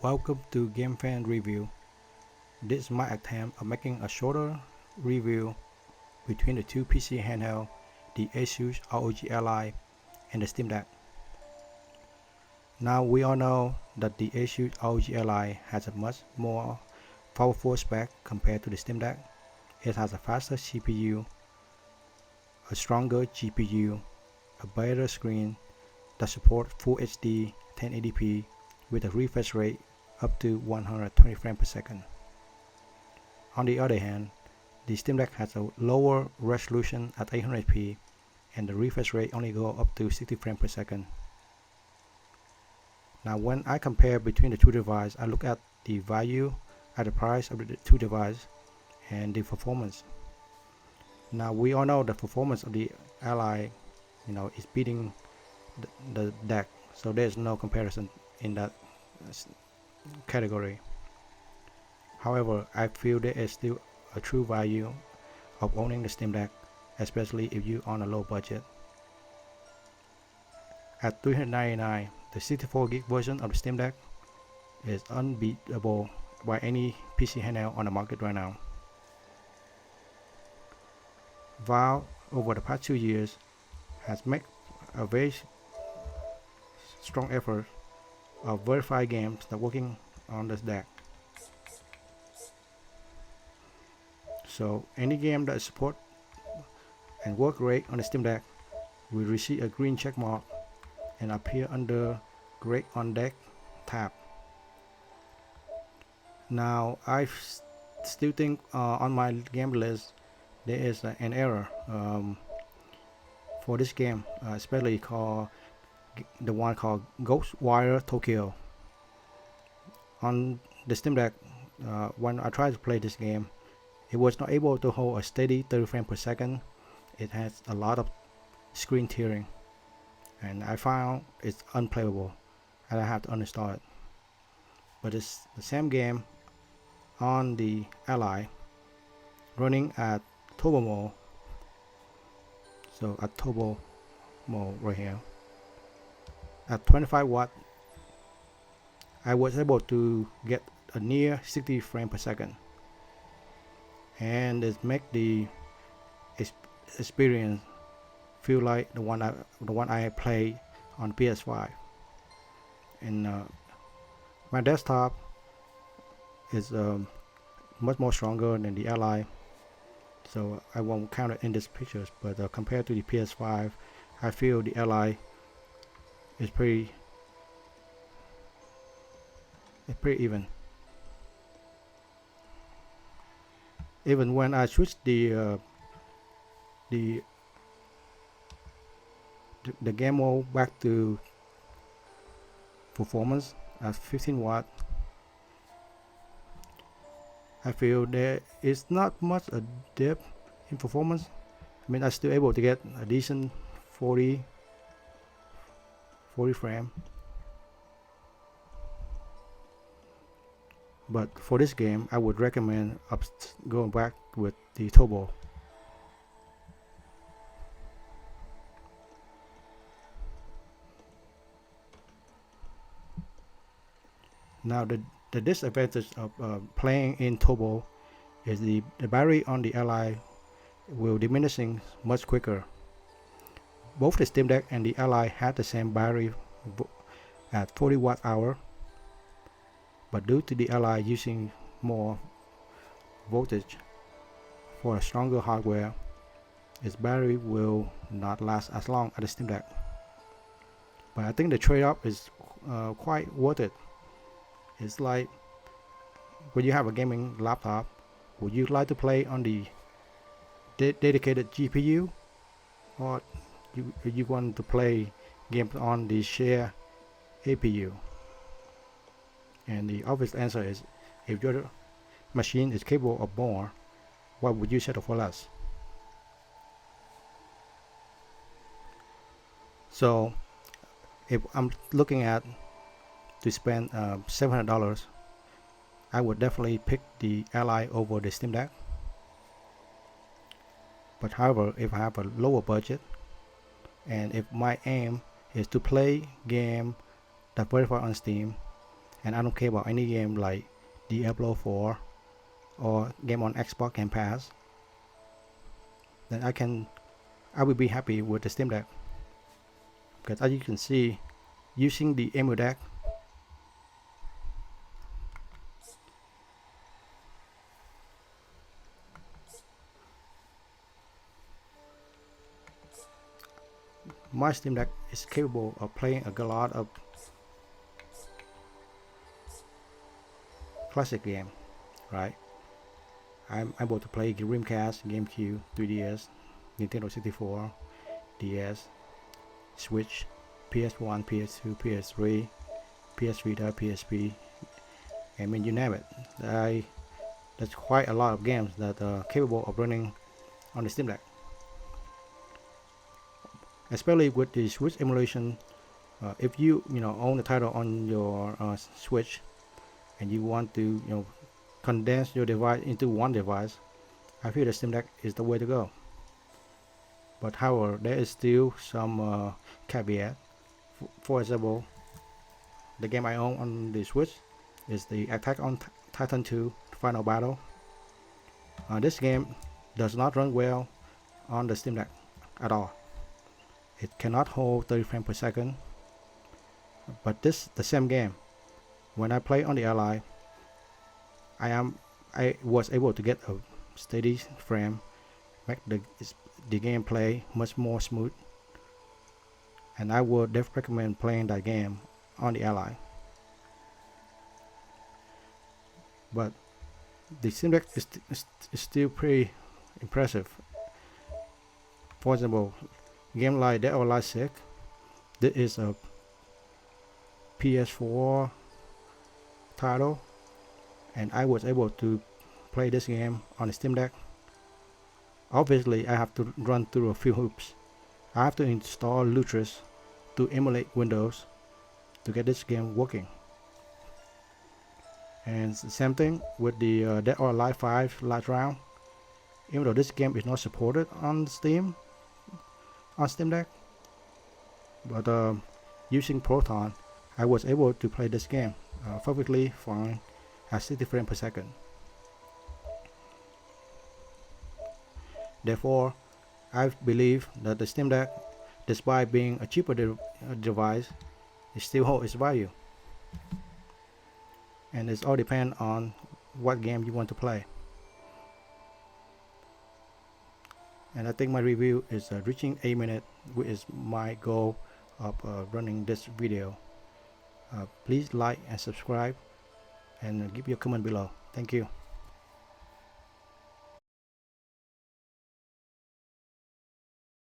Welcome to GamePhan review. This is my attempt of making a shorter review between the two PC handheld, the Asus ROG Ally and the Steam Deck. Now we all know that the Asus ROG Ally has a much more powerful spec compared to the Steam Deck. It has a faster CPU, a stronger GPU, a better screen that supports Full HD 1080p with a refresh rate up to 120 frames per second. On the other hand, the Steam Deck has a lower resolution at 800p and the refresh rate only goes up to 60 frames per second. Now when I compare between the two devices, I look at the value at the price of the two devices and the performance. Now we all know the performance of the Ally is beating the Deck, so there's no comparison in that category. However, I feel there is still a true value of owning the Steam Deck, especially if you're on a low budget. At $399, the 64GB version of the Steam Deck is unbeatable by any PC handheld on the market right now. Valve, over the past 2 years, has made a very strong effort of verified games that are working on this deck. So any game that support and work great on the Steam Deck will receive a green check mark and appear under Great on Deck tab. Now I still think on my game list there is an error for this game, especially called the one called Ghostwire Tokyo. On the Steam Deck, when I tried to play this game, it was not able to hold a steady 30 frames per second. It has a lot of screen tearing, and I found it's unplayable and I have to uninstall it. But it's the same game on the Ally running at turbo mode. So at turbo mode right here at 25 watt, I was able to get a near 60 frames per second, and it make the experience feel like the one I played on PS5. And my desktop is much more stronger than the Ally, so I won't count it in these pictures. But compared to the PS5, I feel the Ally is pretty even. Even when I switch the game mode back to performance at 15 watt, I feel there is not much a dip in performance. I mean, I'm still able to get a decent 40 frame. But for this game, I would recommend going back with the turbo. Now the disadvantage of playing in turbo is the battery on the Ally will diminishing much quicker. Both the Steam Deck and the Ally had the same battery at 40 watt hour, but due to the Ally using more voltage for a stronger hardware, its battery will not last as long as the Steam Deck. But I think the trade-off is quite worth it. It's like when you have a gaming laptop, would you like to play on the dedicated GPU, or you want to play games on the shared APU? And the obvious answer is, if your machine is capable of more, what would you settle for less? So if I'm looking at to spend $700, I would definitely pick the Ally over the Steam Deck. But however, if I have a lower budget and if my aim is to play game that verify on Steam and I don't care about any game like Diablo 4 or game on Xbox Game Pass, then I will be happy with the Steam Deck. Because as you can see, using the Emu Deck, my Steam Deck is capable of playing a lot of classic game, right? I'm able to play Dreamcast, GameCube, 3DS, Nintendo 64, DS, Switch, PS1, PS2, PS3, PS Vita, PSP. I mean, you name it. That's quite a lot of games that are capable of running on the Steam Deck. Especially with the Switch emulation, if you own the title on your Switch, and you want to condense your device into one device, I feel the Steam Deck is the way to go. But however, there is still some caveat. For example, the game I own on the Switch is the Attack on Titan 2 Final Battle. This game does not run well on the Steam Deck at all. It cannot hold 30 frames per second. But the same game, when I play on the Ally, I was able to get a steady frame, make the gameplay much more smooth, and I would definitely recommend playing that game on the Ally. But the Steam Deck is still pretty impressive. For example, game like Dead or Alive 6, this is a PS4 title, and I was able to play this game on the Steam Deck. Obviously, I have to run through a few hoops. I have to install Lutris to emulate Windows to get this game working. And the same thing with the Dead or Alive 5 Last Round. Even though this game is not supported on Steam Deck, but using Proton, I was able to play this game perfectly fine at 60 frames per second. Therefore, I believe that the Steam Deck, despite being a cheaper device, it still holds its value. And it all depends on what game you want to play. And I think my review is reaching 8 minutes, which is my goal of running this video. Please like and subscribe, and give your comment below. Thank you.